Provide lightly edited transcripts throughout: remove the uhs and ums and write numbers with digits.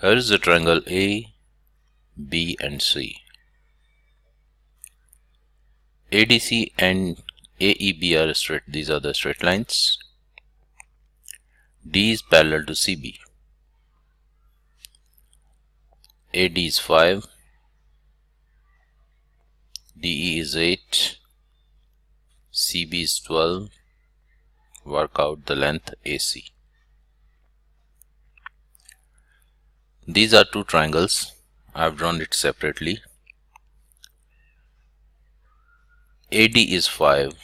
Here is the triangle A, B and C. ADC and AEB are straight, these are the straight lines. D is parallel to CB. AD is 5, DE is 8, CB is 12. Work out the length AC. These are two triangles. I have drawn it separately. AD is 5,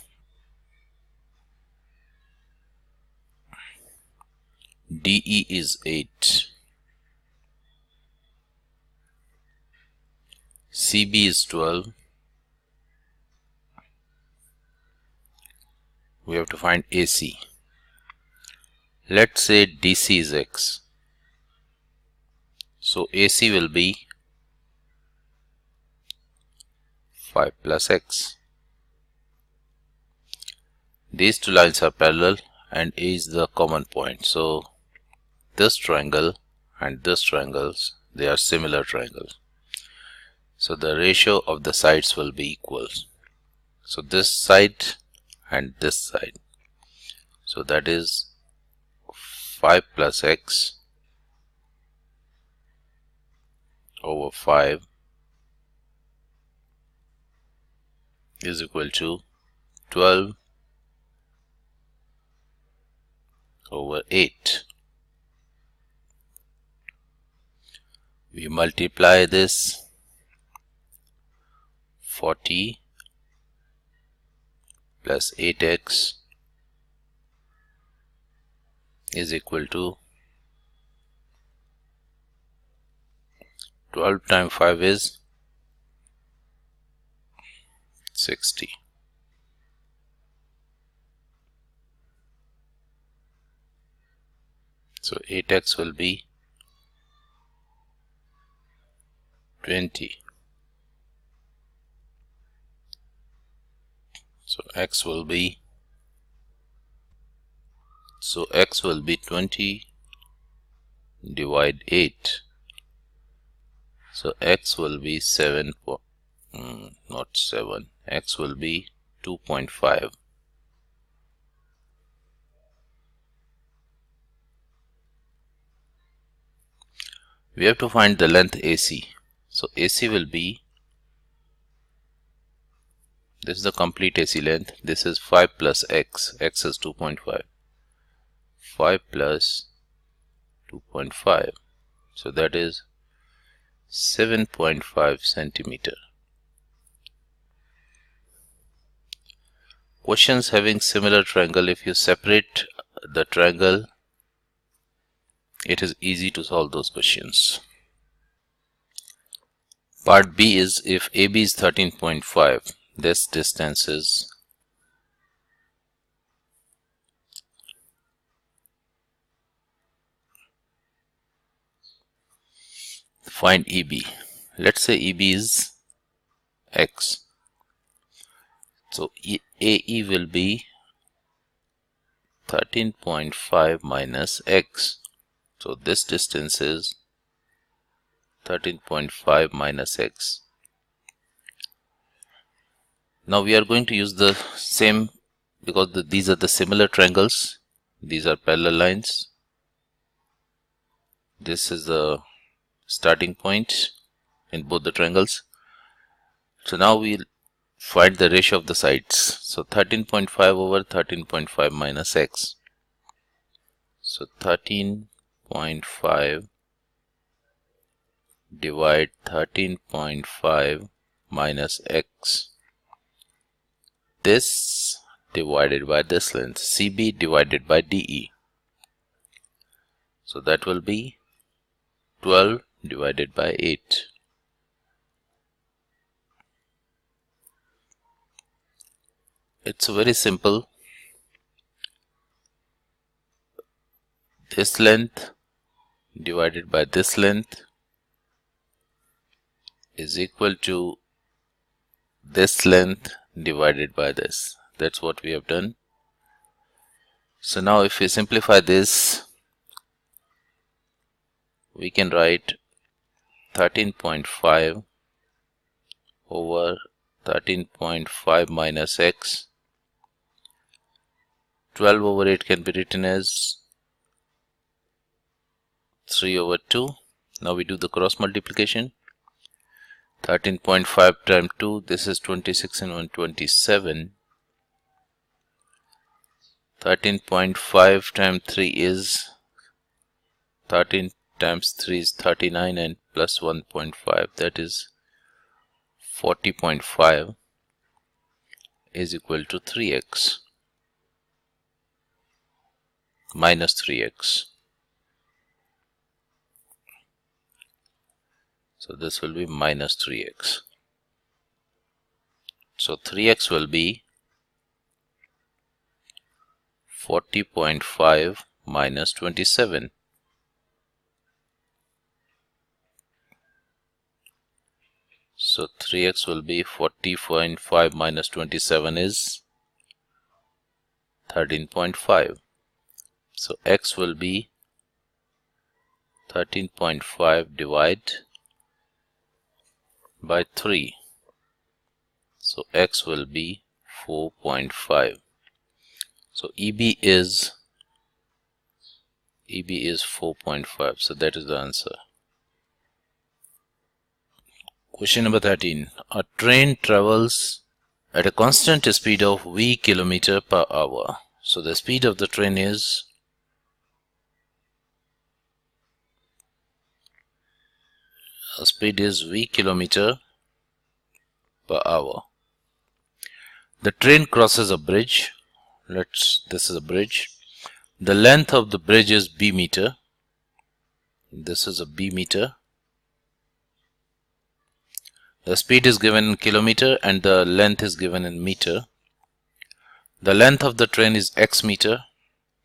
DE is 8, CB is 12. We have to find AC. Let's say DC is X. So AC will be 5 plus X. These two lines are parallel and A is the common point. So this triangle and this triangles, they are similar triangles. So the ratio of the sides will be equal. So this side and this side. So that is 5 plus X over 5 is equal to 12 over 8. We multiply this. 40 plus 8x is equal to 12 times 5 is 60. So 8x will be 20. So x will be 20 divide 8. So x will be 7, not 7, x will be 2.5. We have to find the length AC. So AC will be, this is the complete AC length. This is 5 plus x. X is 2.5. 5 plus 2.5. So that is 7.5 centimeter. Questions having similar triangle, if you separate the triangle, it is easy to solve those questions. Part B is if AB is 13.5, this distance is find EB. Let's say EB is X. So AE will be 13.5 minus X. So this distance is 13.5 minus X. Now we are going to use the same, because these are the similar triangles. These are parallel lines. This is the starting point in both the triangles. So now we'll find the ratio of the sides. So 13.5 over 13.5 minus X. So 13.5 divide 13.5 minus X. This divided by this length, CB divided by DE. So that will be 12 divided by 8. It's very simple. This length divided by this length is equal to this length divided by this. That's what we have done. So now if we simplify this, we can write 13.5 over 13.5 minus x. 12 over 8 can be written as 3 over 2. Now we do the cross multiplication. 13.5 times 2, this is 26 and 127. 13.5 times 3 is 13 times 3 is 39 and plus 1.5, that is 40.5 is equal to 3x minus 3x. So this will be minus 3x. So 3x will be 40.5 minus 27. So 3x will be 40.5 minus 27 is 13.5. So x will be 13.5 divided by 3. So x will be 4.5. So EB is 4.5. So that is the answer. Question number 13. A train travels at a constant speed of v km per hour. So the speed of the train is v km per hour. The train crosses a bridge. This is a bridge. The length of the bridge is b meter. This is a b meter. The speed is given in kilometer and the length is given in meter. The length of the train is x meter.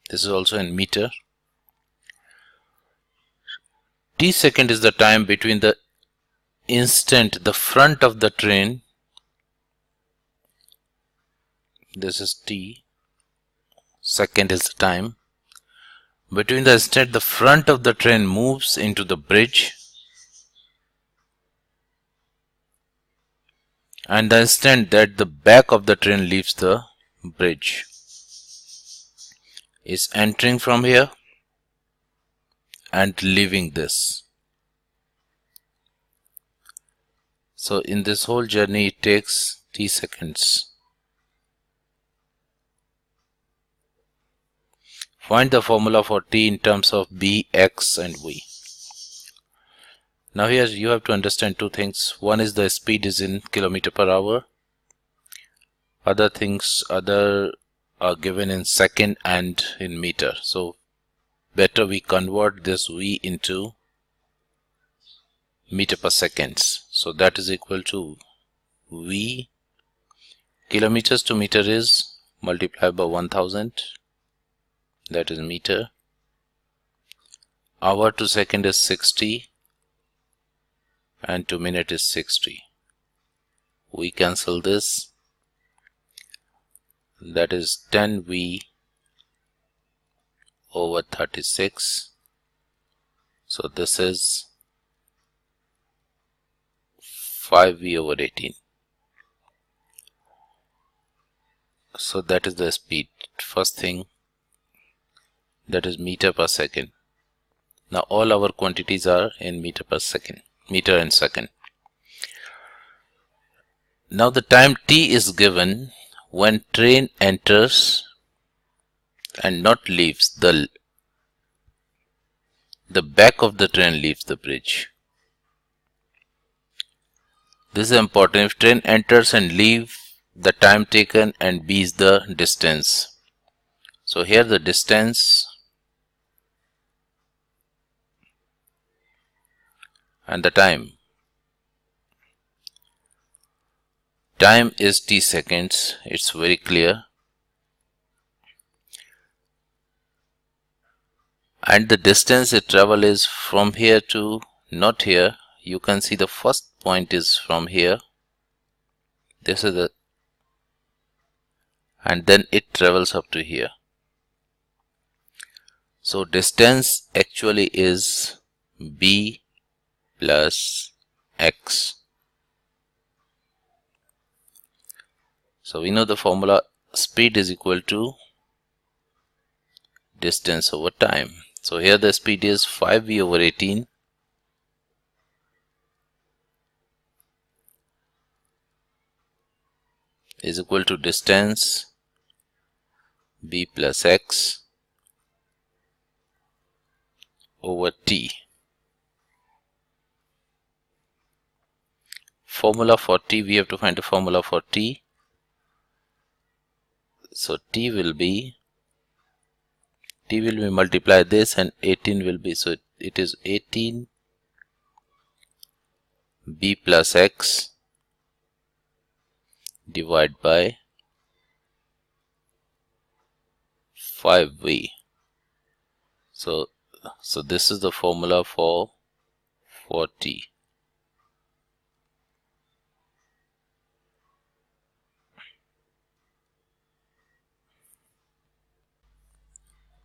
This is also in meter. T second is the time between the instant the front of the train, this is t, second is the time, between the instant the front of the train moves into the bridge and the instant that the back of the train leaves the bridge. Is entering from here and leaving this. So in this whole journey it takes t seconds. Find the formula for t in terms of b, x and v. Now here you have to understand two things. One is the speed is in kilometer per hour. Other are given in second and in meter. So better we convert this v into meter per seconds. So that is equal to v kilometers to meter is multiplied by 1000. That is meter. Hour to second is 60 and to minute is 60. We cancel this. That is 10v over 36. So this is 5v over 18. So that is the speed. First thing, that is meter per second. Now all our quantities are in meter per second, meter and second. Now the time t is given when train enters and not leaves, the back of the train leaves the bridge. This is important. If train enters and leave, the time taken, and b is the distance. So here the distance and the time. Time is t seconds. It's very clear. And the distance it travel is from here to not here. You can see the first point is from here. This is the, and then it travels up to here. So distance actually is B plus X. So we know the formula, speed is equal to distance over time. So here the speed is 5v over 18 is equal to distance b plus x over t. Formula for t, we have to find a formula for t. So t will be multiply this, and 18 will be, so it is 18 b plus x divided by 5v. So this is the formula for t.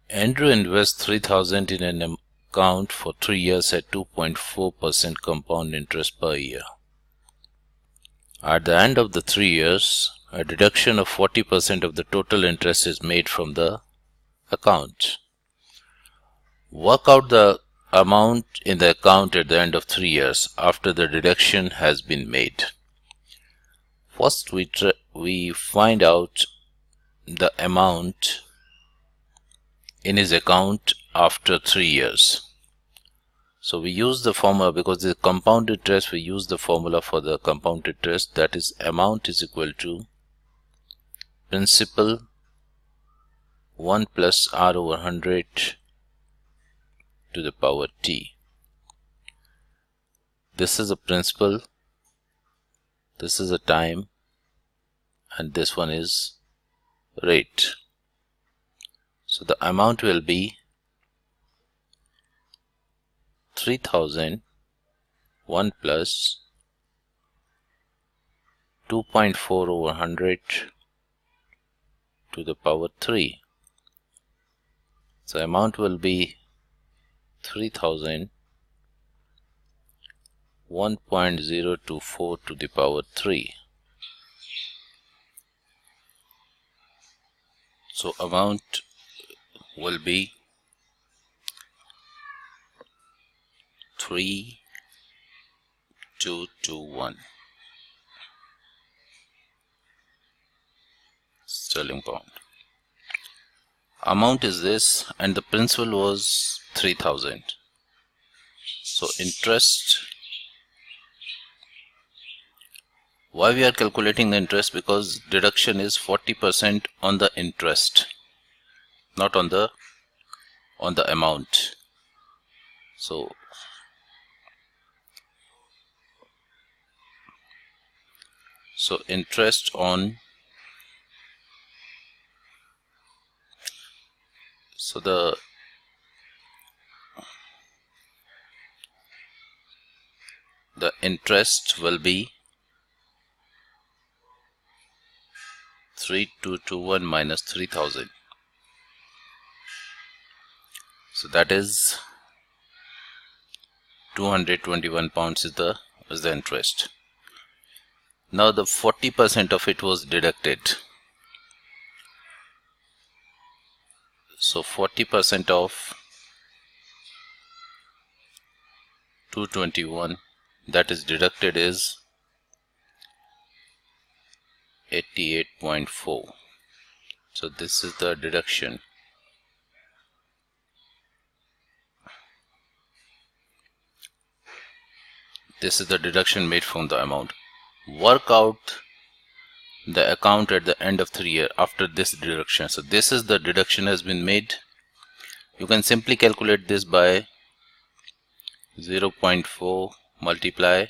Andrew invests 3,000 in an account for 3 years at 2.4% compound interest per year. At the end of the 3 years, a deduction of 40% of the total interest is made from the account. Work out the amount in the account at the end of 3 years after the deduction has been made. First, we find out the amount in his account after 3 years. So we use the formula, because the compound interest, we use the formula for the compound interest, that is amount is equal to principal 1 plus r over 100 to the power t. This is a principal, this is a time, and this one is rate. So the amount will be 3,000 1 plus 2.4 over 100 to the power 3. So amount will be 3,000 1.024 to the power 3. So amount will be 3,221 sterling pound. Amount is this, and the principal was 3,000. So interest, why we are calculating the interest? Because deduction is 40% on the interest, not on the amount. So interest on, so the interest will be 3,221 minus 3,000. So that is 221 pounds is the interest. Now the 40% of it was deducted. So 40% of 221 that is deducted is 88.4. So this is the deduction. This is the deduction made from the amount. Work out the account at the end of 3 years after this deduction. So this is the deduction has been made. You can simply calculate this by 0.4 multiply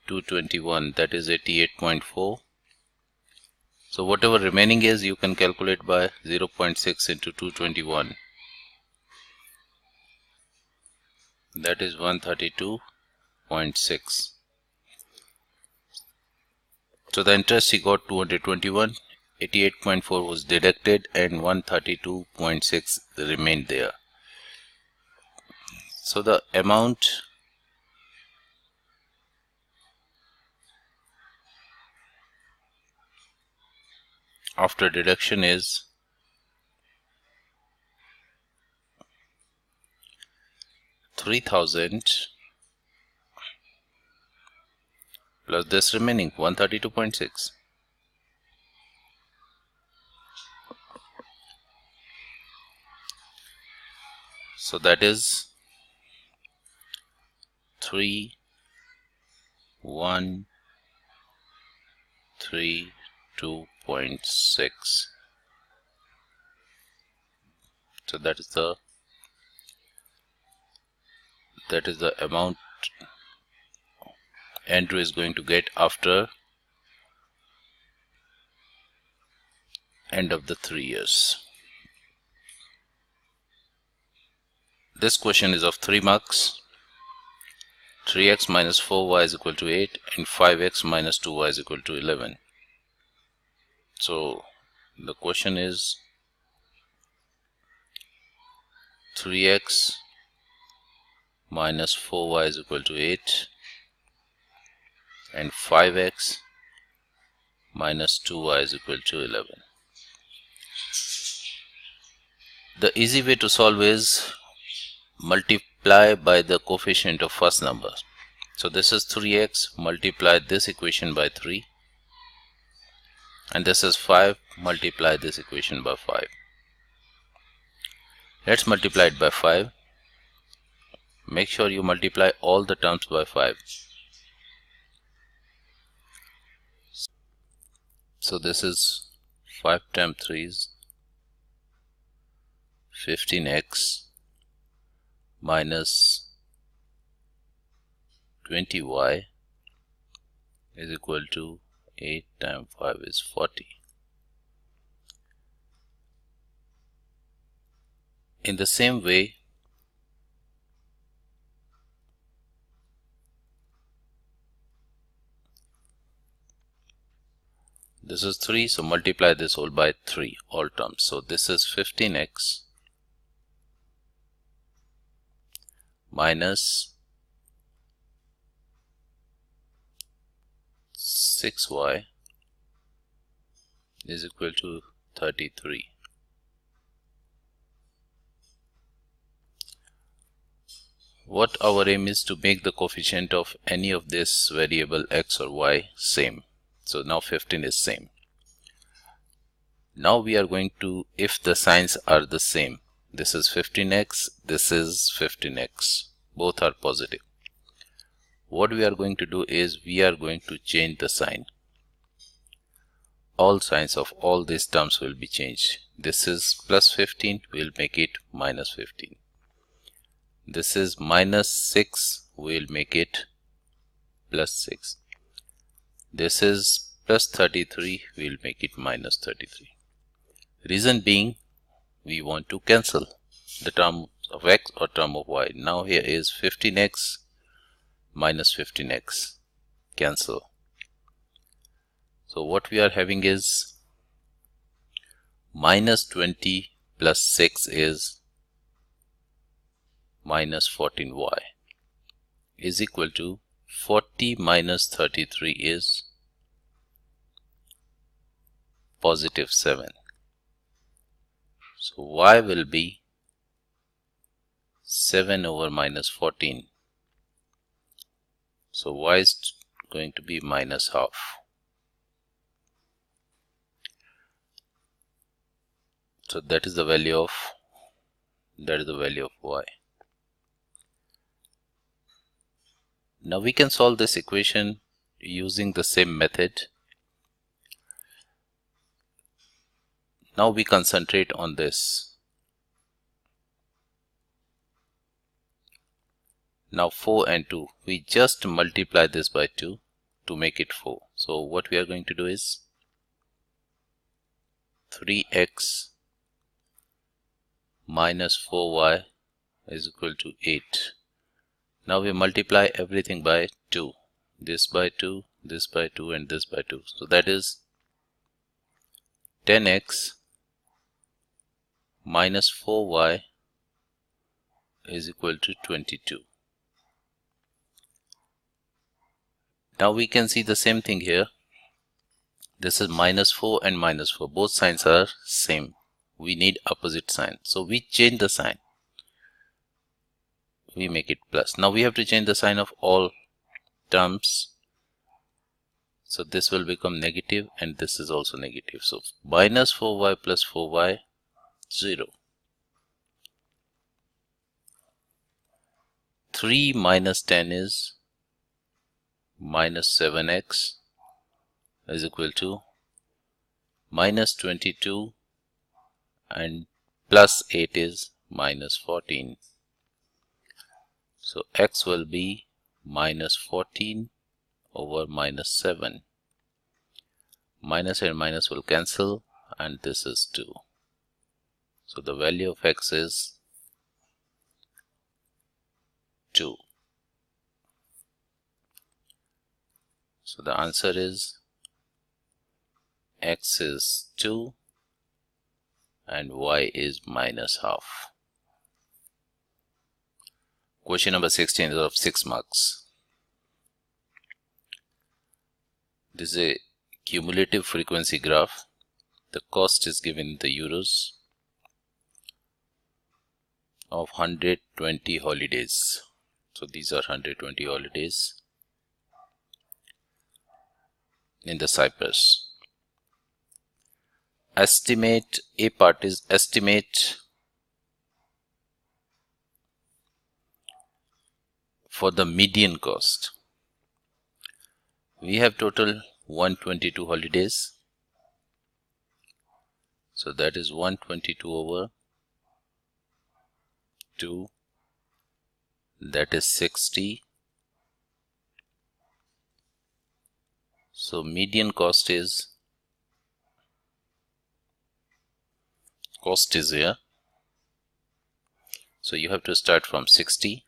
221, that is 88.4. So whatever remaining is, you can calculate by 0.6 into 221, that is 132.6. So the interest he got 221, 88.4 was deducted, and 132.6 remained there. So the amount after deduction is 3000 plus this remaining 132.6. So that is 3132.6. So that is the amount Andrew is going to get after end of the 3 years. This question is of 3 marks. 3x minus 4y is equal to 8 and 5x minus 2y is equal to 11. So the question is 3x minus 4y is equal to 8 and 5x minus 2y is equal to 11. The easy way to solve is multiply by the coefficient of first number. So this is 3x, multiply this equation by 3, and this is 5, multiply this equation by 5. Let's multiply it by 5. Make sure you multiply all the terms by 5. So this is 5 times 3 is 15x minus 20y is equal to 8 times 5 is 40. In the same way, this is 3, so multiply this whole by 3, all terms. So this is 15x minus 6y is equal to 33. What our aim is to make the coefficient of any of this variable x or y same. So now 15 is same. Now we are going to, if the signs are the same, this is 15x, this is 15x, both are positive. What we are going to do is we are going to change the sign. All signs of all these terms will be changed. This is plus 15, we'll make it minus 15. This is minus 6, we'll make it plus 6. This is plus 33, we'll make it minus 33. Reason being, we want to cancel the term of x or term of y. Now here is 15x minus 15x, cancel. So what we are having is minus 20 plus 6 is minus 14y is equal to 40 minus 33 is positive 7. So y will be 7 over minus 14. So y is going to be minus half. So that is the value of y. Now we can solve this equation using the same method. Now we concentrate on this. Now 4 and 2, we just multiply this by 2 to make it 4. So what we are going to do is 3x minus 4y is equal to 8. Now we multiply everything by 2. This by 2, this by 2 and this by 2. So that is 10x minus 4y is equal to 22. Now we can see the same thing here. This is -4 and -4. Both signs are same. We need opposite sign. So we change the sign. We make it plus. Now we have to change the sign of all terms. So this will become negative and this is also negative. So -4y plus 4y, 0. 3 minus 10 is -7x is equal to -22 and plus 8 is -14. So x will be -14 over -7. Minus and minus will cancel and this is 2. So the value of x is 2. So the answer is x is 2 and y is -12. Question number 16 is of 6 marks. This is a cumulative frequency graph. The cost is given in the euros of 120 holidays. So these are 120 holidays in the Cyprus. Estimate, a part is estimate for the median cost. We have total 122 holidays. So that is 122 over 2. That is 60. So median cost is here. So you have to start from 60.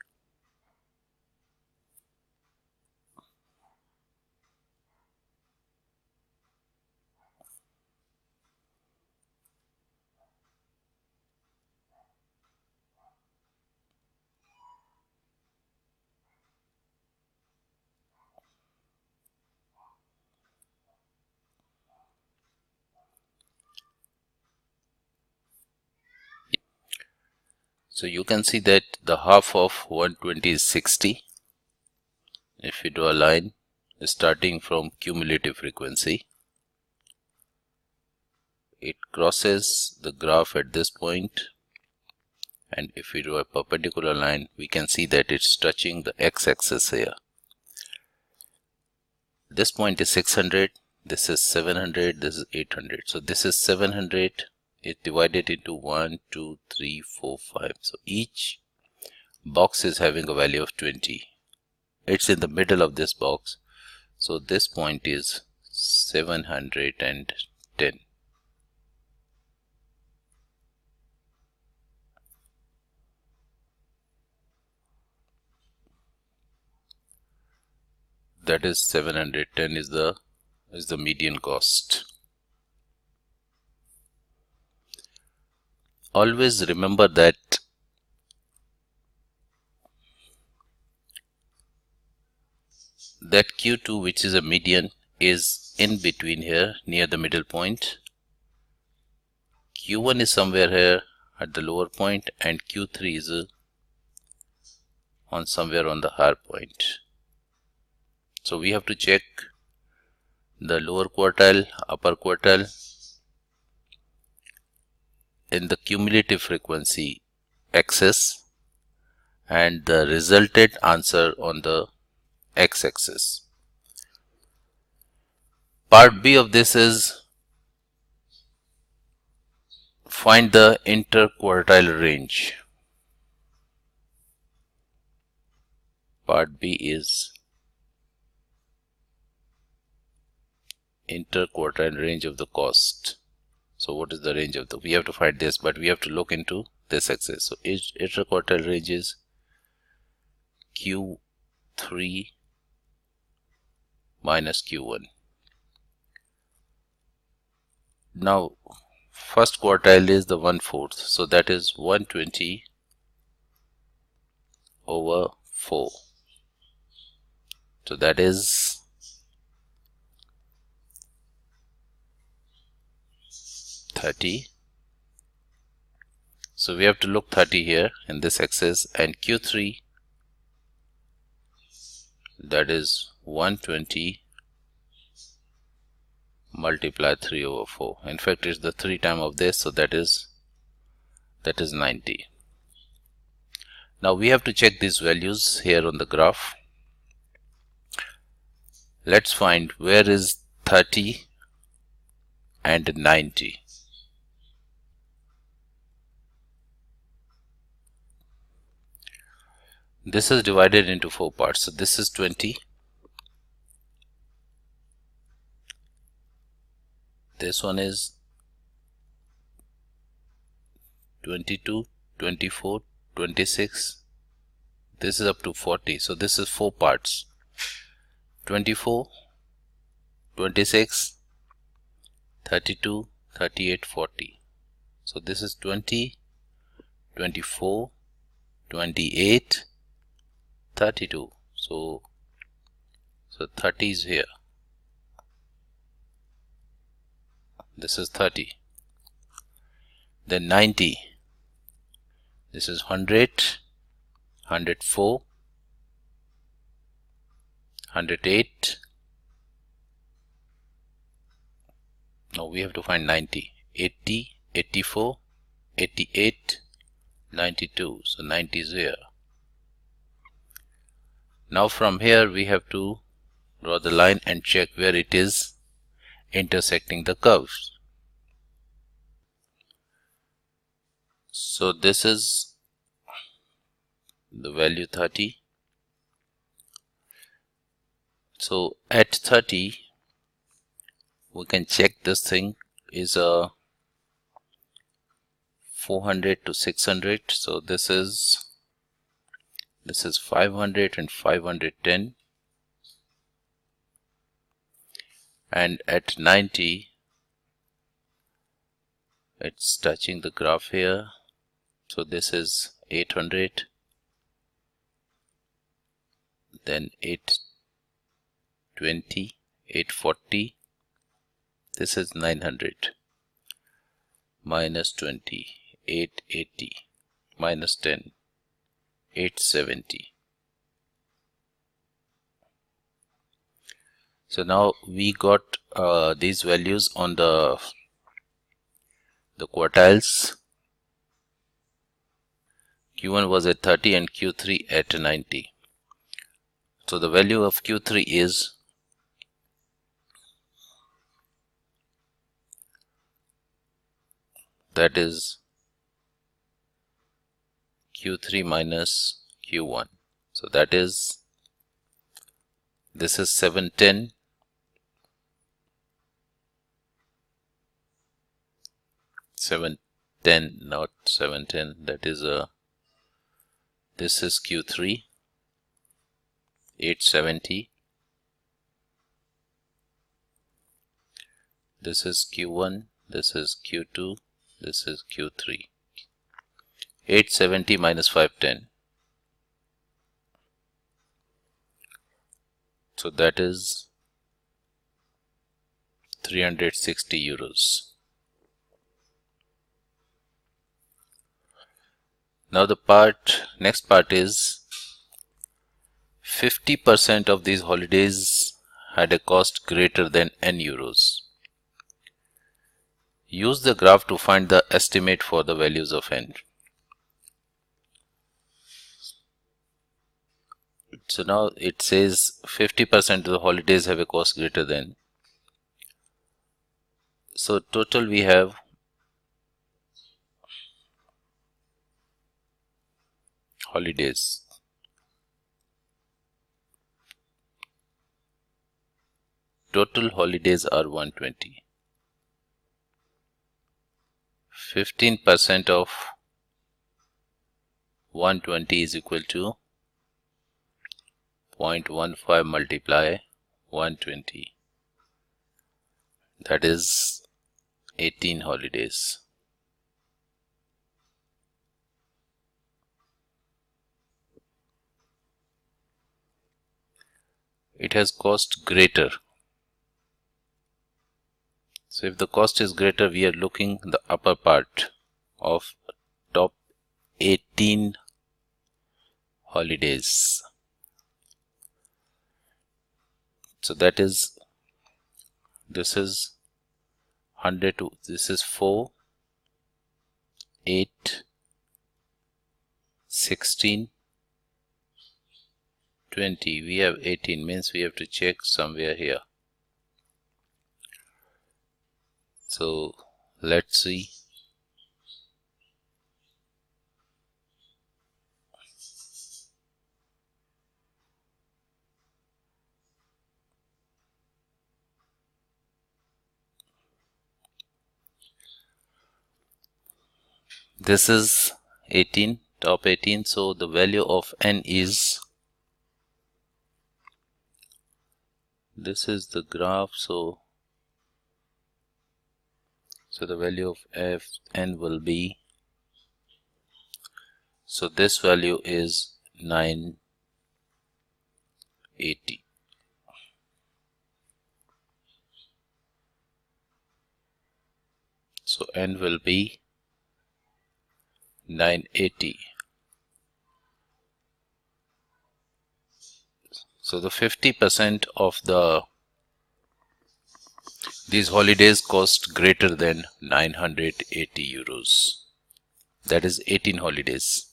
So you can see that the half of 120 is 60. If you draw a line starting from cumulative frequency, it crosses the graph at this point, and if we draw a perpendicular line, we can see that it's touching the x-axis here. This point is 600, this is 700, this is 800. So this is 700. It's divided into 1, 2, 3, 4, 5. So each box is having a value of 20. It's in the middle of this box. So this point is 710. That is 710 is the median cost. Always remember that Q2, which is a median, is in between here near the middle point. Q1 is somewhere here at the lower point and Q3 is on somewhere on the higher point. So we have to check the lower quartile, upper quartile in the cumulative frequency axis and the resulted answer on the x-axis. Part B of this is find the interquartile range. Part B is interquartile range of the cost. So what is the range of the, we have to find this, but we have to look into this axis. So interquartile range is Q3 minus Q1. Now first quartile is the 1/4, so that is 120 over 4. So that is 30. So we have to look 30 here in this axis, and Q3, that is 120 multiply 3 over 4. In fact, it's the 3 times of this, so that is 90. Now we have to check these values here on the graph. Let's find where is 30 and 90. This is divided into 4 parts. So this is 20. This one is 22, 24, 26. This is up to 40. So this is 4 parts. 24, 26, 32, 38, 40. So this is 20, 24, 28, 32. So 30 is here. This is 30. Then 90. This is 100, 104, 108. Now we have to find 90. 80, 84, 88, 92. So 90 is here. Now from here we have to draw the line and check where it is intersecting the curves. So this is the value 30. So at 30 we can check this thing is a 400 to 600. So this is 500 and 510. And at 90 it's touching the graph here. So this is 800, then 820, 840. This is 900, minus 20, 880, minus 10, 870. So now we got these values on the quartiles. Q1 was at 30 and Q3 at 90. So the value of Q3 is that is Q3 minus Q1. So that is, this is 710, not 710. That is this is Q3, 870. This is Q1, this is Q2, this is Q3. 870 minus 510. So that is 360 euros. Now the next part is 50% of these holidays had a cost greater than n euros. Use the graph to find the estimate for the values of n. So now it says 50% of the holidays have a cost greater than. So total we have holidays. Total holidays are 120. 15% of 120 is equal to 0.15 multiply 120. That is 18 holidays. it has cost greater. So if the cost is greater, we are looking the upper part of top 18 holidays. So that is, this is 100 to, this is 4, 8, 16, 20. We have 18, means we have to check somewhere here. So let's see. This is 18, top 18. So the value of n is, this is the graph. So the value of n will be, so this value is 980. So n will be 980. So the 50% of these holidays cost greater than 980 euros. That is 18 holidays.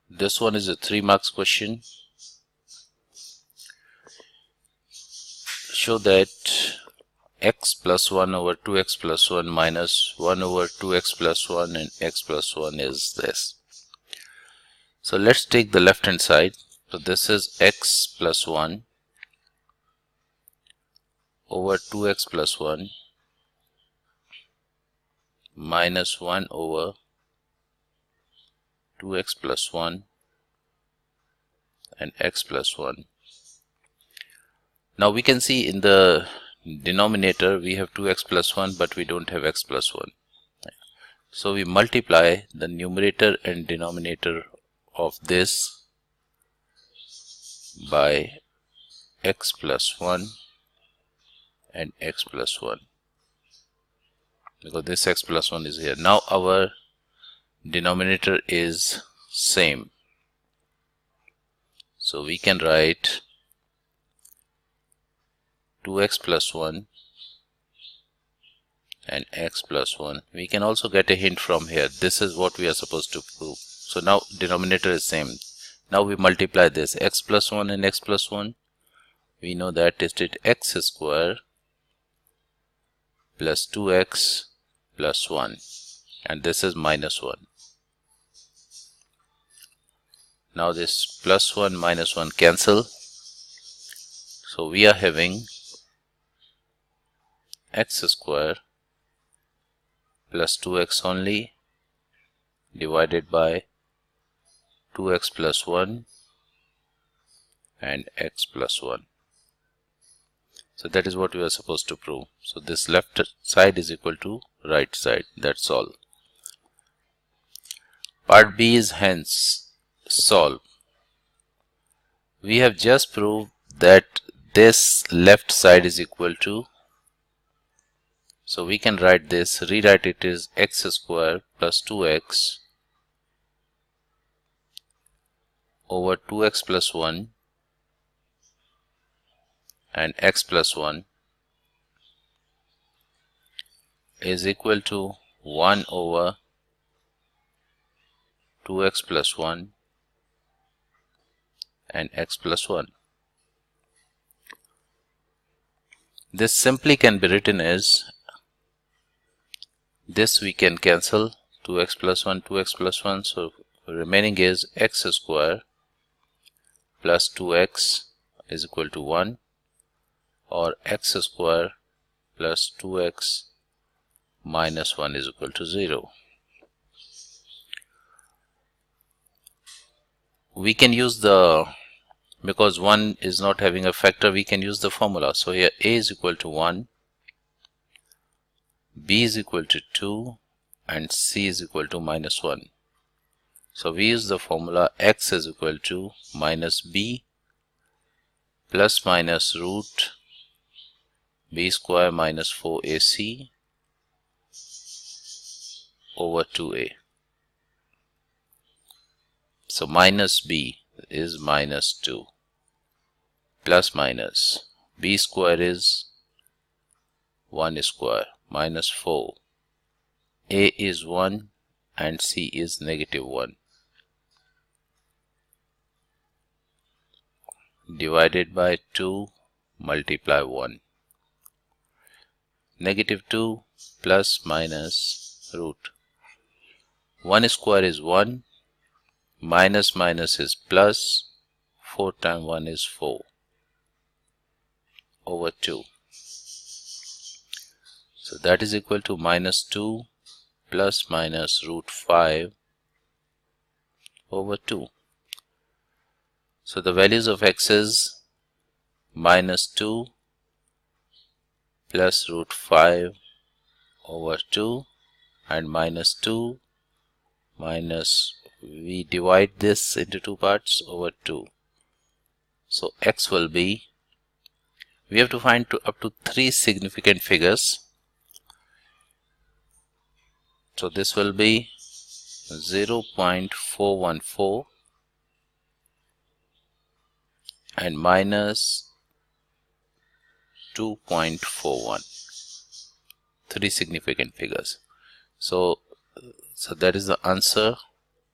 This one is a 3 marks question. Show that x plus 1 over 2x plus 1 minus 1 over 2x plus 1 and x plus 1 is this. So let's take the left hand side. So this is x plus 1 over 2x plus 1 minus 1 over 2x plus 1 and x plus 1. Now we can see in the denominator we have 2x plus 1, but we don't have x plus 1. So we multiply the numerator and denominator of this by x plus 1 and x plus 1, because this x plus 1 is here. Now our denominator is same, so we can write 2x plus 1 and x plus 1. We can also get a hint from here. This is what we are supposed to prove. So now denominator is same. Now we multiply this x plus 1 and x plus 1. We know that is it x square plus 2x plus 1, and this is minus 1. Now this plus 1 minus 1 cancel. So we are having x square plus 2x only divided by 2x plus 1 and x plus 1. So that is what we are supposed to prove. So this left side is equal to right side. That's all. Part B is hence solve. We have just proved that this left side is equal to, so we can write this, rewrite it as x square plus 2x over 2x plus 1 and x plus 1 is equal to 1 over 2x plus 1 and x plus 1. This simply can be written as, this we can cancel, 2x plus 1, 2x plus 1, so remaining is x square plus 2x is equal to 1, or x square plus 2x minus 1 is equal to 0. We can use the, because 1 is not having a factor, we can use the formula. So here a is equal to 1, b is equal to 2 and c is equal to minus 1. So we use the formula x is equal to minus b plus minus root b square minus 4ac over 2a. So minus b is minus 2 plus minus b square is 1 square minus 4. A is 1 and c is negative 1 divided by 2 multiply 1. Negative 2 plus minus root. 1 square is 1, minus minus is plus, 4 times 1 is 4 over 2. So that is equal to minus 2 plus minus root 5 over 2. So the values of x is minus 2 plus root 5 over 2 and minus 2 minus, we divide this into two parts, over 2. So x will be, we have to find up to 3 significant figures. So this will be 0.414 and minus 2.41. 3 significant figures. So that is the answer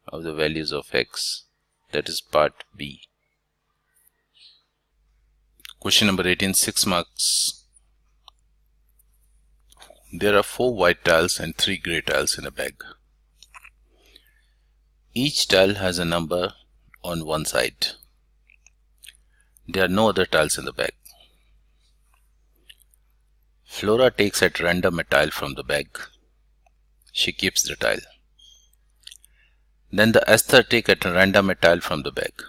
of the values of x. That is part B. Question number 18, 6 marks. There are 4 white tiles and 3 grey tiles in a bag. Each tile has a number on one side. There are no other tiles in the bag. Flora takes at random a tile from the bag. She keeps the tile. Then the Esther takes at random a tile from the bag.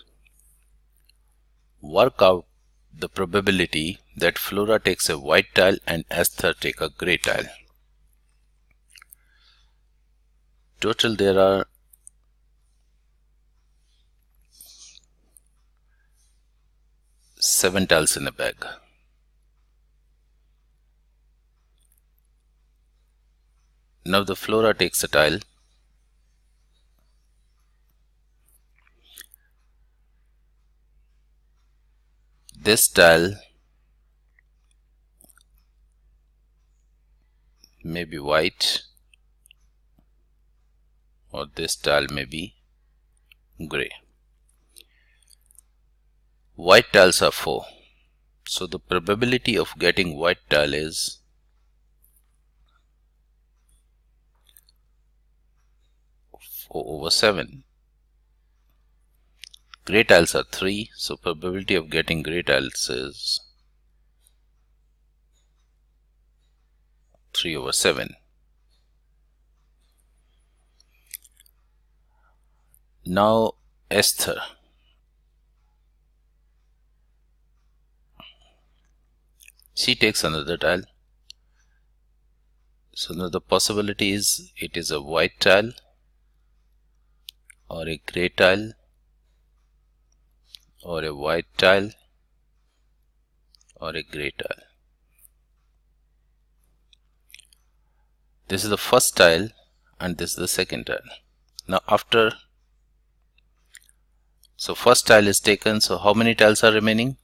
Work out the probability that Flora takes a white tile and Esther takes a grey tile. Total there are 7 tiles in a bag. Now the Flora takes a tile. This tile may be white or this tile may be grey. White tiles are 4. So the probability of getting white tile is 4 over 7. Grey tiles are 3. So probability of getting grey tiles is 3 over 7. Now Esther. She takes another tile. So now the possibility is it is a white tile or a grey tile or a white tile or a grey tile. This is the first tile and this is the second tile. Now after, so first tile is taken, so how many tiles are remaining?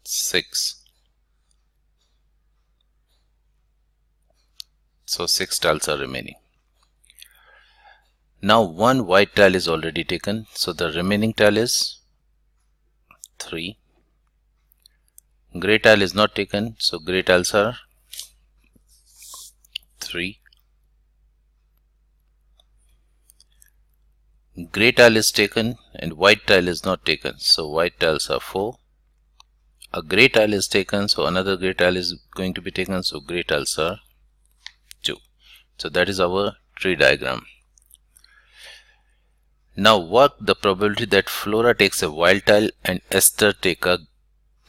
6. So 6 tiles are remaining. Now one white tile is already taken, so the remaining tile is 3. Grey tile is not taken, so grey tiles are 3. Grey tile is taken and white tile is not taken, so white tiles are 4. A grey tile is taken, so another grey tile is going to be taken, so grey tiles are 2. So that is our tree diagram. Now work the probability that Flora takes a white tile and Esther take a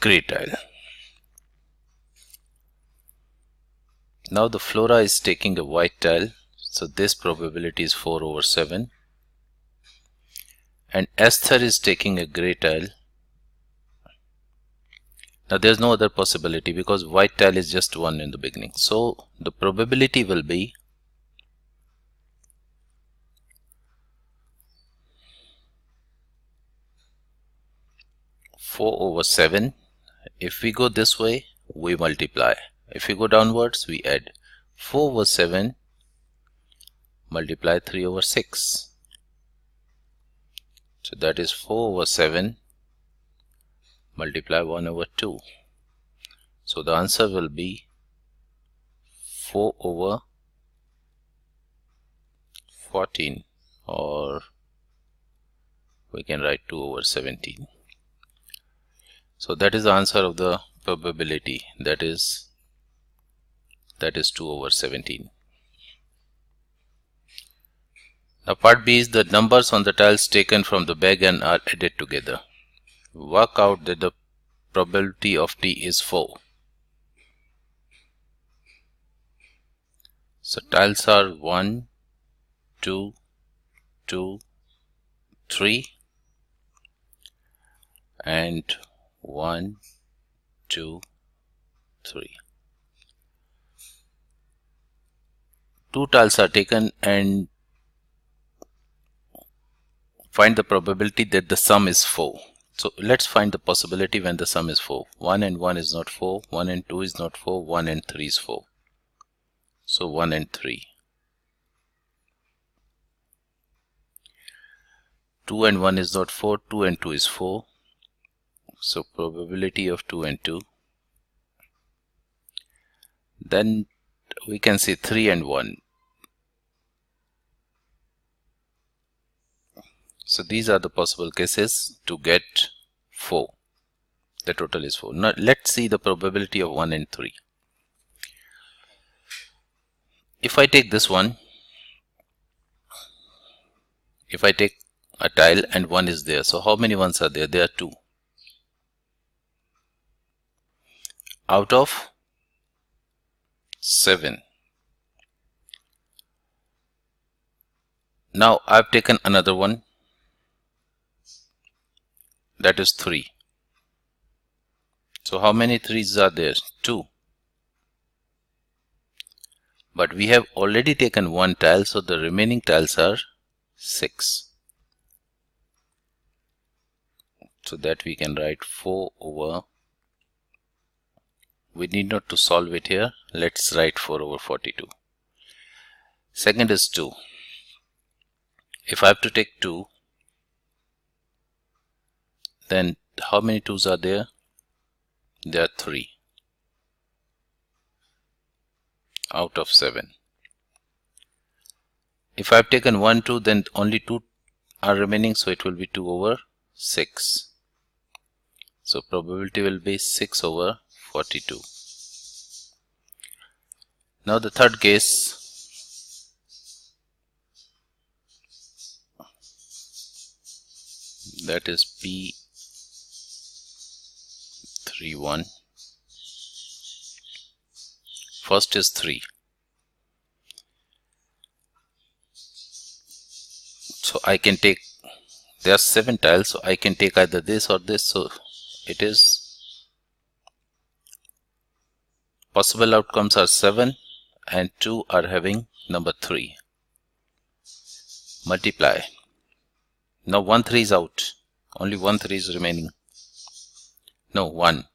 grey tile. Now the Flora is taking a white tile, so this probability is 4 over 7. And Esther is taking a grey tile, Now there's no other possibility because white tile is just 1 in the beginning. So the probability will be 4/7. If we go this way, we multiply. If we go downwards, we add. 4/7 multiply 3/6. So that is 4/7 multiply 1/2. So the answer will be 4/14, or we can write 2/17. So that is the answer of the probability, that is 2/17. Now part B is the numbers on the tiles taken from the bag and are added together. Work out that the probability of T is 4. So tiles are 1, 2, 2, 3 and 1, 2, 3. 2 tiles are taken and find the probability that the sum is 4. So let's find the possibility when the sum is 4. 1 and 1 is not 4, 1 and 2 is not 4, 1 and 3 is 4. So 1 and 3. 2 and 1 is not 4, 2 and 2 is 4. So probability of 2 and 2. Then we can say 3 and 1. So these are the possible cases to get 4. The total is 4. Now let's see the probability of 1 and 3. If I take this one, if I take a tile and 1 is there, so how many ones are there? There are 2. Out of 7. Now I've taken another one, that is 3. So how many 3s are there? 2. But we have already taken one tile, so the remaining tiles are 6. So that we can write 4 over, we need not to solve it here, let's write 4/42. Second is 2. If I have to take 2, then how many 2s are there? There are 3 out of 7. If I have taken 1, 2, then only 2 are remaining, so it will be 2/6. So probability will be 6/42. Now the third case, that is P31. First is 3. So I can take, there are 7 tiles, so I can take either this or this. So it is, possible outcomes are 7 and 2 are having number 3. Multiply. Now 1 3 is out, only 1 3 is remaining. No, 1.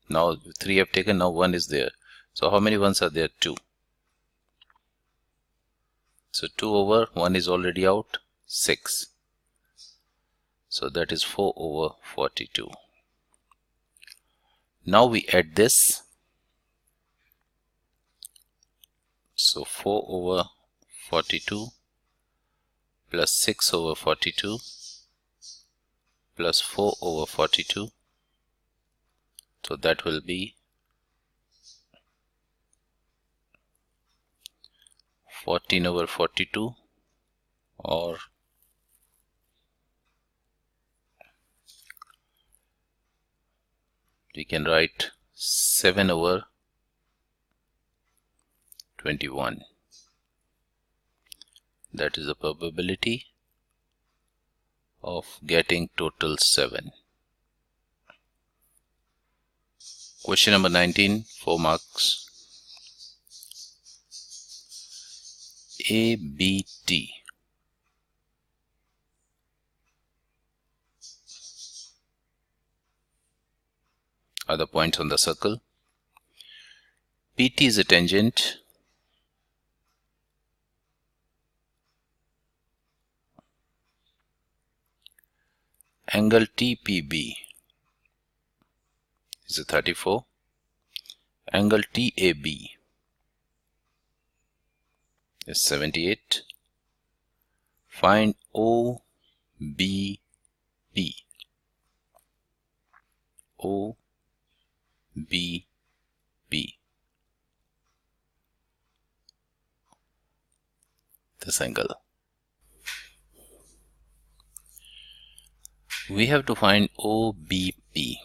Now 3 have taken, now 1 is there. So how many ones are there? 2. So 2/1 is already out, 6. So that is 4/42. Now we add this. So 4/42 plus 6/42 plus 4/42. So that will be 14/42, or we can write 7/21. That is the probability of getting total 7. Question number 19, 4 marks. ABT are the points on the circle. PT is a tangent. Angle TPB is a 34. Angle TAB is 78. Find OBP. OBP. This angle. We have to find OBP.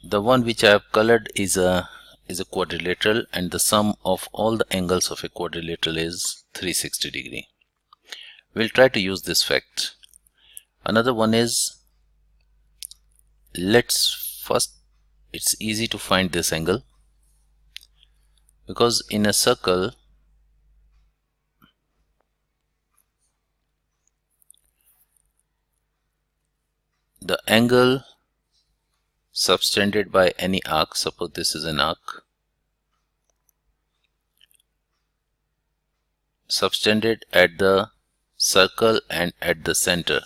The one which I have colored is a quadrilateral, and the sum of all the angles of a quadrilateral is 360 degree. We'll try to use this fact. Another one is, it's easy to find this angle because in a circle the angle subtended by any arc, suppose this is an arc, subtended at the circle and at the center.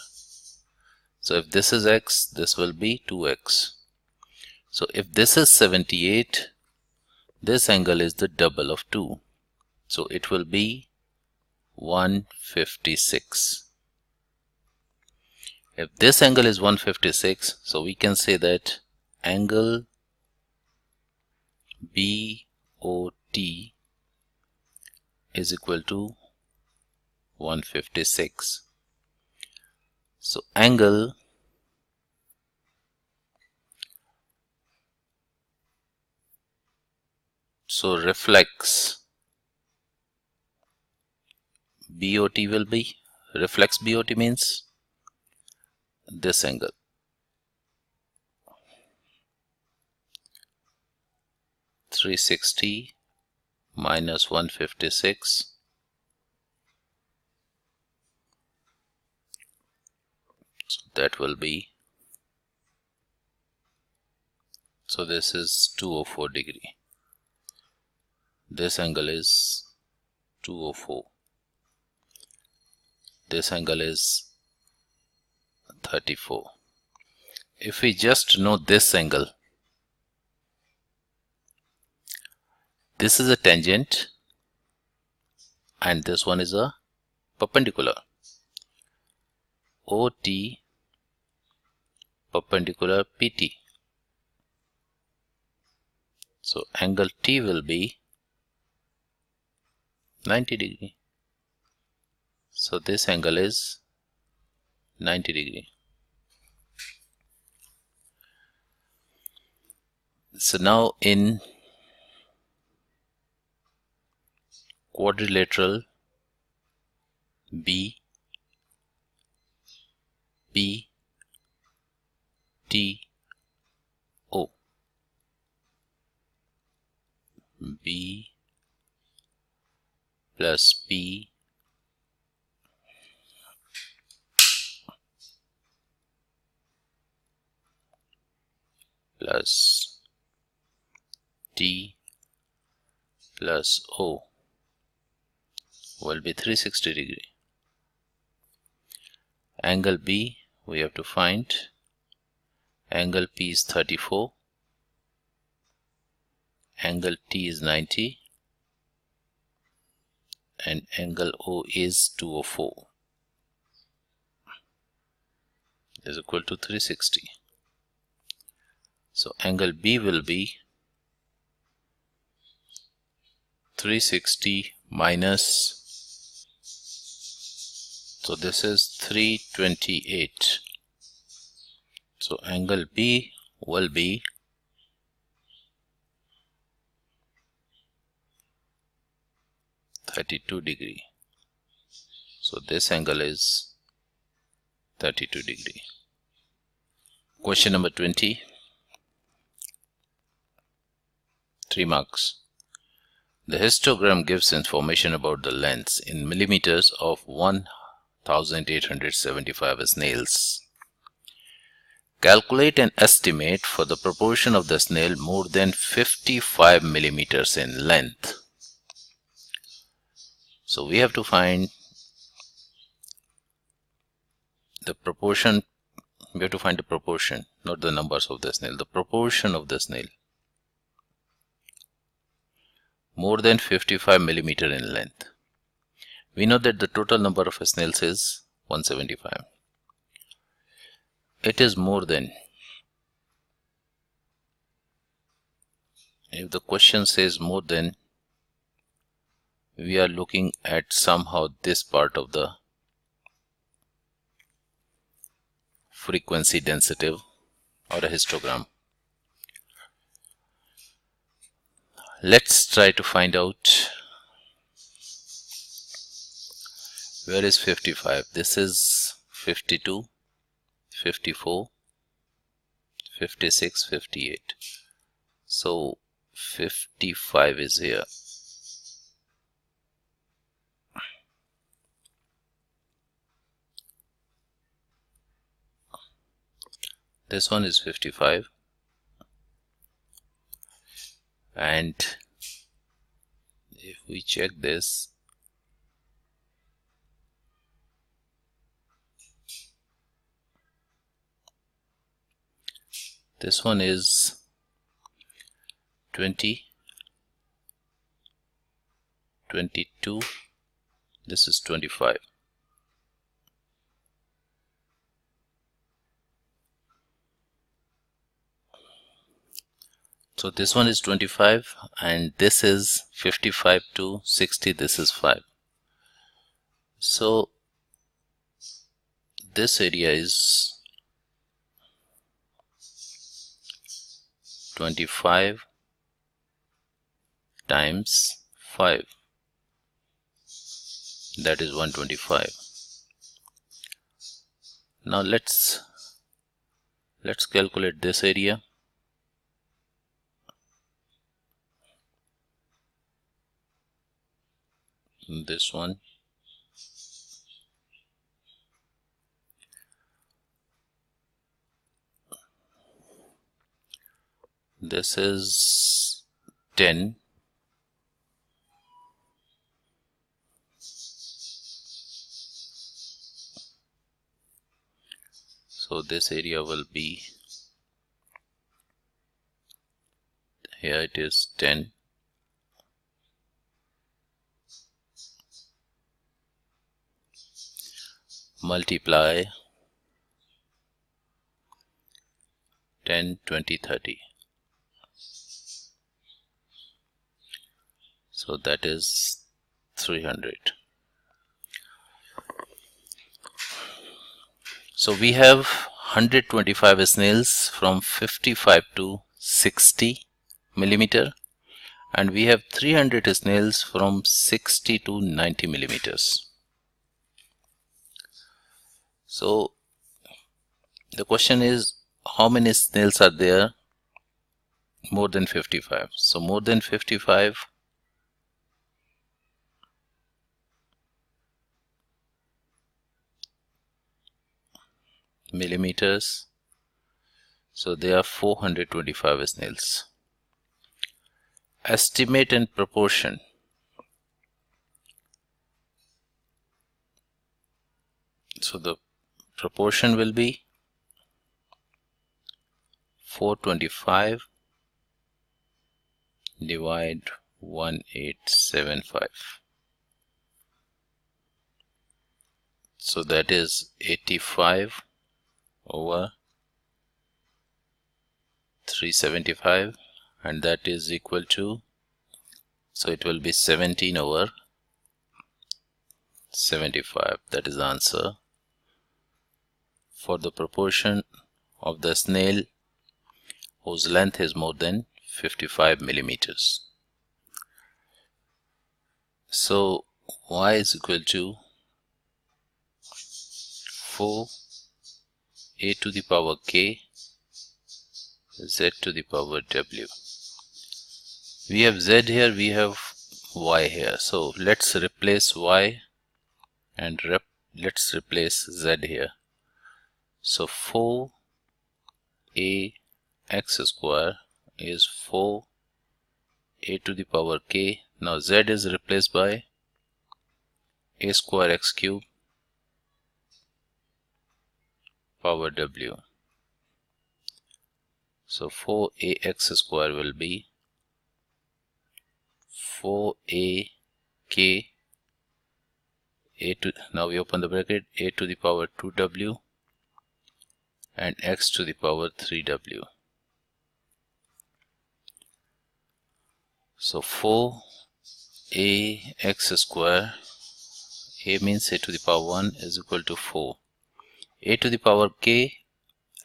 So if this is x, this will be 2x. So if this is 78, this angle is the double of 2. So it will be 156. If this angle is 156, so we can say that angle BOT is equal to 156. So angle reflects BOT will be, reflects BOT means this angle. (360 minus 156) so that will be, so this is 204 degree. This angle is 204. This angle is 34. If we just know this angle, this is a tangent and this one is a perpendicular. OT perpendicular PT. So angle T will be 90 degree. So this angle is 90 degree. So now in quadrilateral B, P, T, O, B plus P plus T plus O will be 360 degree. Angle B we have to find. Angle P is 34. Angle T is 90. And angle O is 204. Is equal to 360. So angle B will be 360 minus, so this is 328. So angle B will be 32 degree. So this angle is 32 degree. Question number 20. 3 marks. The histogram gives information about the lengths in millimeters of 1875 snails. Calculate an estimate for the proportion of the snail more than 55 millimeters in length. So we have to find the proportion. We have to find the proportion, not the numbers of the snail, the proportion of the snail more than 55 millimeter in length. We know that the total number of snails is 175. It is more than. If the question says more than, we are looking at somehow this part of the frequency density or a histogram. Let's try to find out where is 55. This is 52, 54, 56, 58. So 55 is here. This one is 55. And if we check this, this one is 20, 22, this is 25. So this one is 25 and this is 55 to 60, this is 5. So this area is 25 times 5, that is 125. Now let's calculate this area. This one, this is 10, so this area will be, here it is 10, multiply 10, 20, 30. So that is 300. So we have 125 snails from 55 to 60 millimeter, and we have 300 snails from 60 to 90 millimeters. So the question is, how many snails are there more than 55? So more than 55 millimeters, so there are 425 snails. Estimate and proportion. So the proportion will be 425 divide 1875. So that is 85 over 375, and that is equal to, so it will be 17 over 75. That is the answer for the proportion of the snail whose length is more than 55 millimeters. So y is equal to 4 a to the power k z to the power w. We have z here, we have y here. So let's replace y and let's replace z here. So 4a x square is 4a to the power k. Now z is replaced by a square x cube power w. So 4ax square will be 4a k now we open the bracket, a to the power 2w and x to the power 3w. So 4ax square, a means a to the power 1 is equal to 4, a to the power k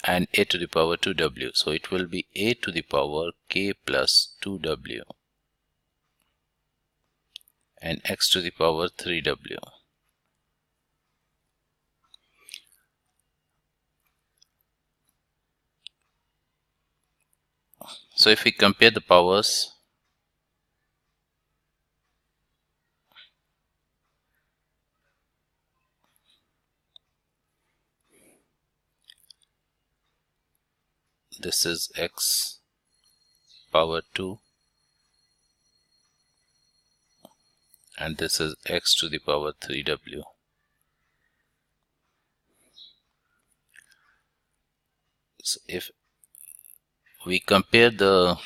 and a to the power 2w. So it will be a to the power k plus 2w and x to the power 3w. So if we compare the powers, this is x power 2 and this is x to the power 3w. So if we compare the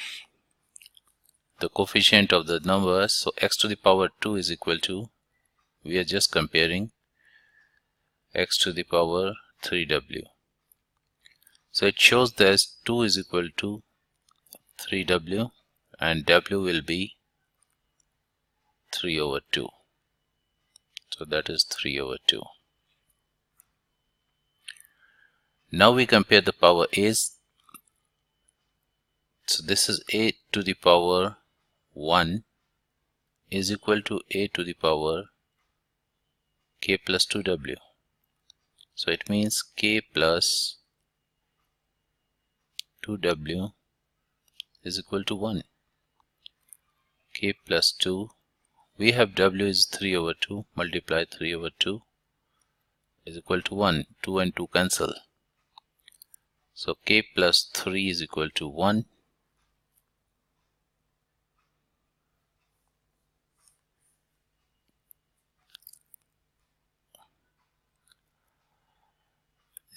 coefficient of the numbers, so x to the power 2 is equal to, we are just comparing x to the power 3w. So it shows that 2 is equal to 3w and w will be 3 over 2. So that is 3 over 2. Now we compare the power a's. So this is a to the power 1 is equal to a to the power k plus 2w. So it means k plus 2w is equal to 1. K plus 2, we have w is 3 over 2, multiply 3 over 2 is equal to 1. 2 and 2 cancel. So k plus 3 is equal to 1.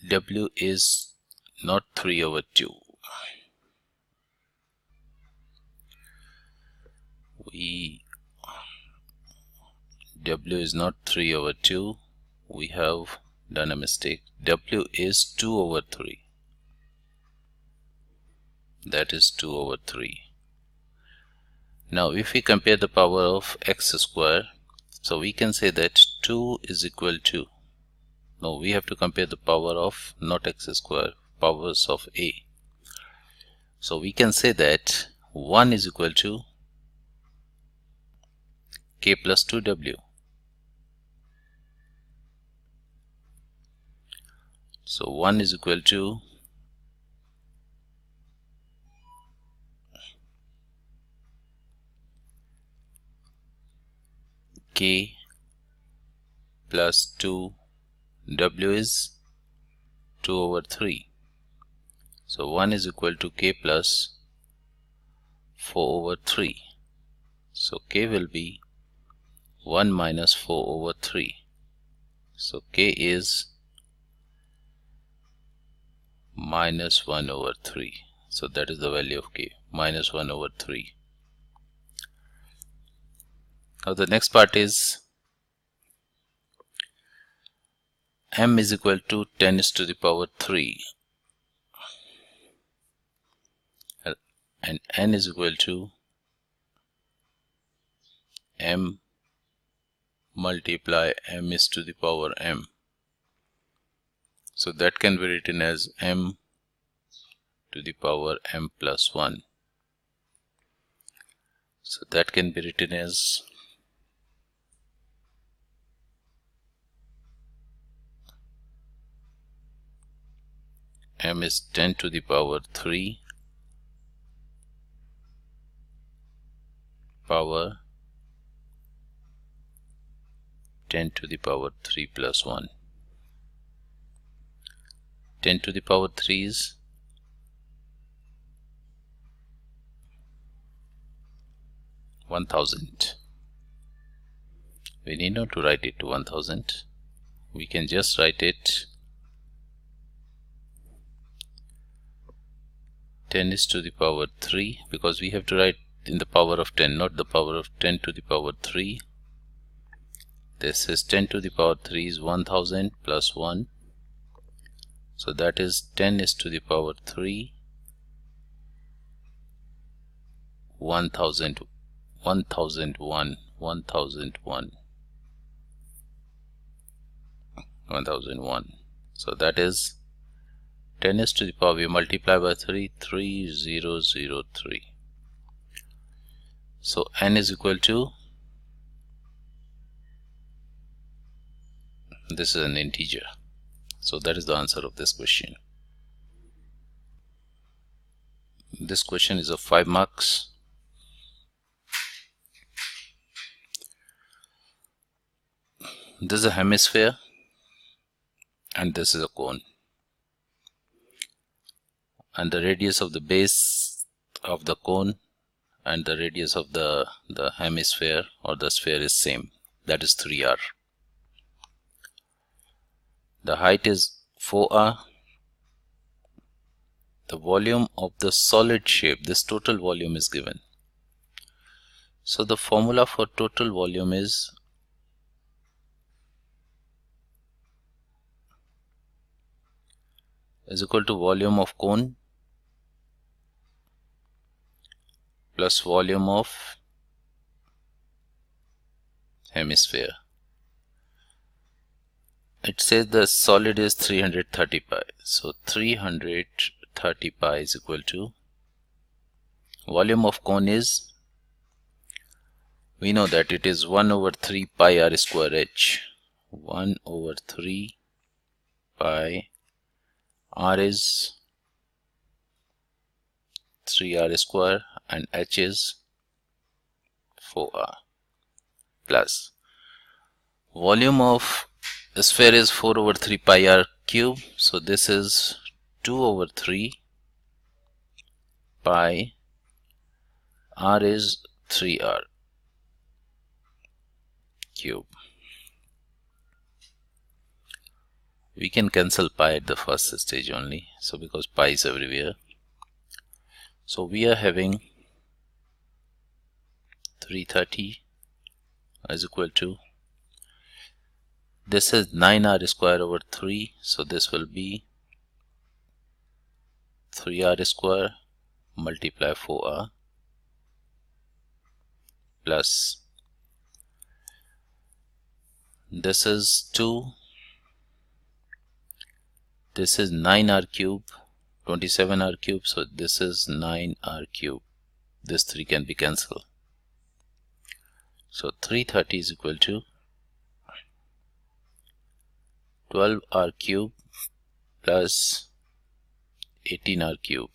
W is not 3 over 2. W is not 3 over 2. We have done a mistake. W is 2 over 3. That is 2 over 3. Now if we compare the power of x square, so we can say that 2 is equal to, no, we have to compare the power of not x square, powers of a. So we can say that 1 is equal to k plus 2w. So 1 is equal to k plus 2, w is 2 over 3. So 1 is equal to k plus 4 over 3. So k will be 1 minus 4 over 3. So k is minus 1 over 3. So that is the value of k, minus 1 over 3. Now the next part is m is equal to 10 to the power 3 and n is equal to m multiply m is to the power m. So that can be written as m to the power m plus 1. So that can be written as m is 10 to the power 3 power 10 to the power 3 plus 1. 10 to the power 3 is 1000. We need not to write it to 1000. We can just write it 10 is to the power 3, because we have to write in the power of 10, not the power of 10 to the power 3. This is 10 to the power 3 is 1000 plus 1. So that is 10 is to the power 3, 1000, 1001, 1001, 1001. So that is 10 is to the power, we multiply by 3, 3003. So n is equal to, this is an integer. So that is the answer of this question. This question is of 5 marks. This is a hemisphere and this is a cone, and the radius of the base of the cone and the radius of the hemisphere or the sphere is same, that is 3r. The height is 4r. The volume of the solid shape, this total volume is given. So the formula for total volume is equal to volume of cone plus volume of hemisphere. It says the solid is 330 pi. So 330 pi is equal to volume of cone is, we know that it is 1 over 3 pi r square h. 1 over 3 pi r is 3r square and h is 4r, plus volume of the sphere is 4 over 3 pi r cube. So this is 2 over 3 pi r is 3r cube. We can cancel pi at the first stage only, so because pi is everywhere. So we are having 330 is equal to, this is 9r square over 3, so this will be 3r square multiply 4r plus, this is 2, this is 9r cube, 27r cube, so this is 9r cube. This 3 can be cancelled. So 330 is equal to 12r cube plus 18r cube.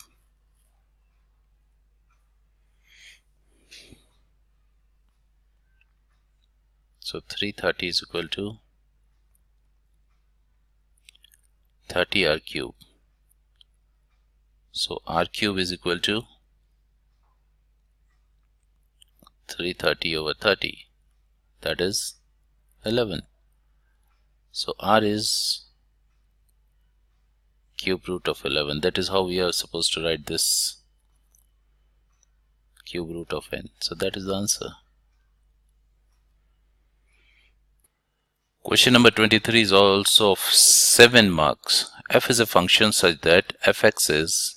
So 330 is equal to 30r cube. So r cube is equal to 330 over 30, that is 11. So r is cube root of 11. That is how we are supposed to write this, cube root of n. So that is the answer. Question number 23 is also of 7 marks. F is a function such that fx is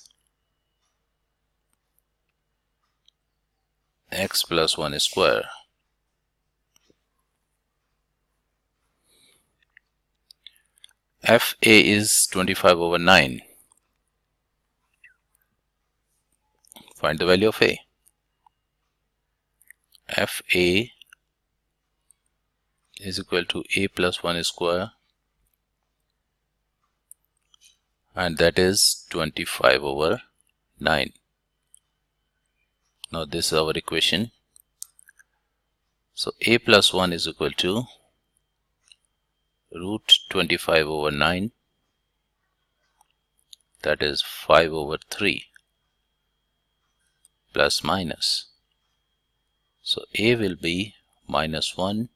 x plus 1 square. Fa is 25 over 9. Find the value of a. Fa is equal to a plus 1 square, and that is 25 over 9. Now this is our equation. So a plus 1 is equal to root 25 over 9, that is 5 over 3, plus minus. So a will be minus 1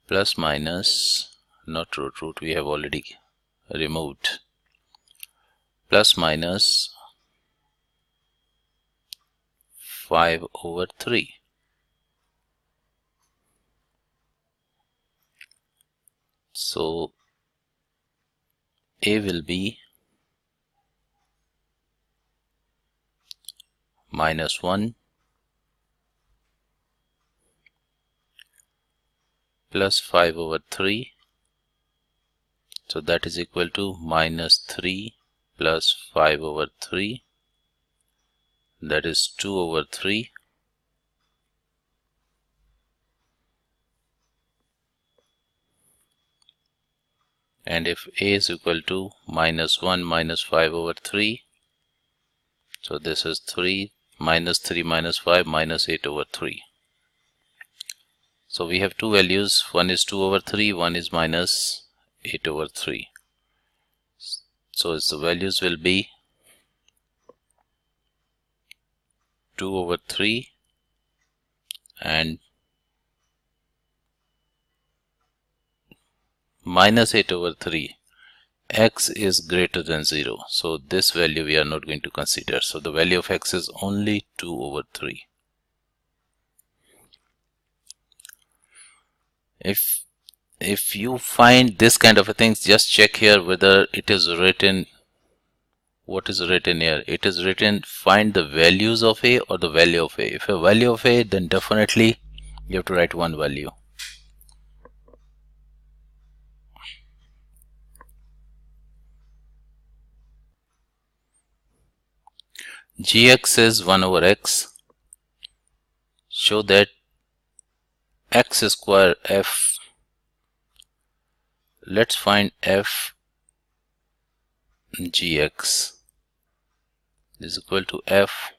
plus minus, not root, we have already removed, plus minus 5 over 3. So a will be minus 1 plus 5 over 3. So that is equal to minus 3 plus 5 over 3. That is 2 over 3. And if a is equal to minus 1 minus 5 over 3, so this is 3 minus 5 minus 8 over 3. So we have two values, one is 2 over 3, one is minus 8 over 3. So the values will be 2 over 3 and minus 8 over 3. X is greater than 0. So this value we are not going to consider. So the value of x is only 2 over 3. If you find this kind of a things, just check here whether it is written, what is written here. It is written find the values of a or the value of a. If a value of a, then definitely you have to write one value. Gx is 1 over x. Show that x square f. Let's find f gx is equal to f.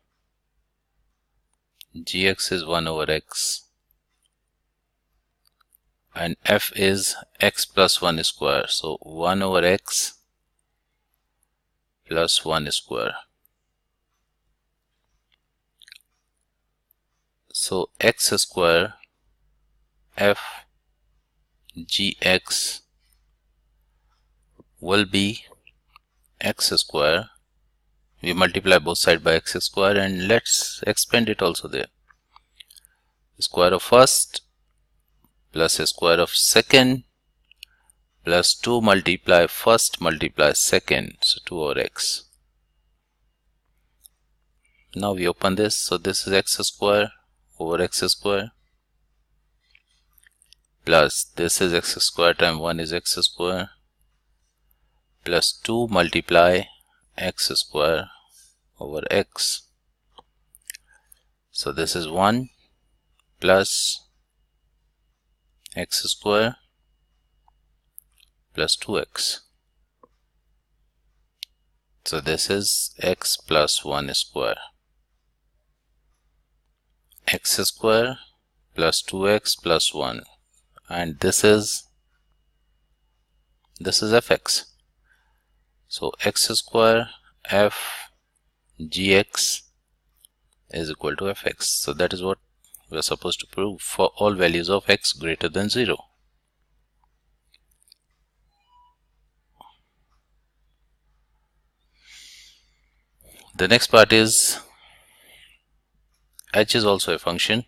Gx is 1 over x and f is x plus 1 square. So 1 over x plus 1 square. So x square f gx will be x square. We multiply both sides by x square and let's expand it also there. Square of first plus square of second plus 2 multiply first multiply second, so 2 over x. Now we open this, so this is x square over x square plus this is x square times 1 is x square plus 2 multiply x square over x. So this is 1 plus x square plus 2x. So this is x plus 1 square. X square plus 2x plus 1, and this is fx. So x square f gx is equal to fx. So that is what we are supposed to prove for all values of x greater than 0. The next part is h is also a function.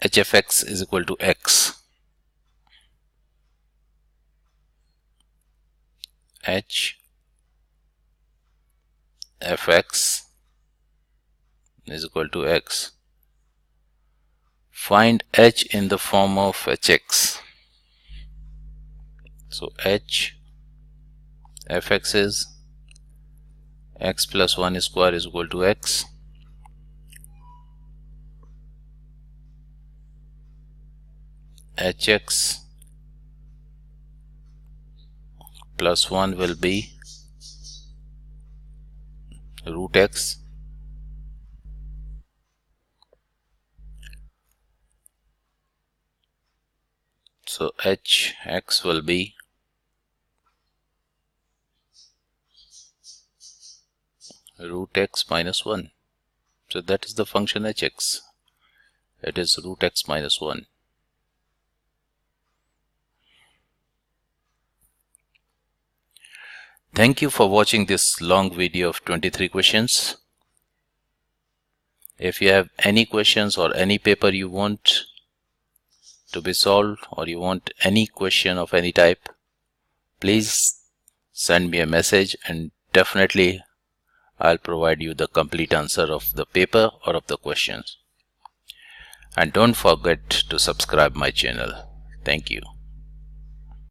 H of x is equal to x. H fx is equal to x. Find h in the form of hx. So h fx is x plus 1 square is equal to x. Hx plus 1 will be root x hx will be root x minus 1. So that is the function hx. It is root x minus 1. Thank you for watching this long video of 23 questions. If you have any questions or any paper you want to be solved, or you want any question of any type, please send me a message and definitely I'll provide you the complete answer of the paper or of the questions. And don't forget to subscribe my channel. Thank you.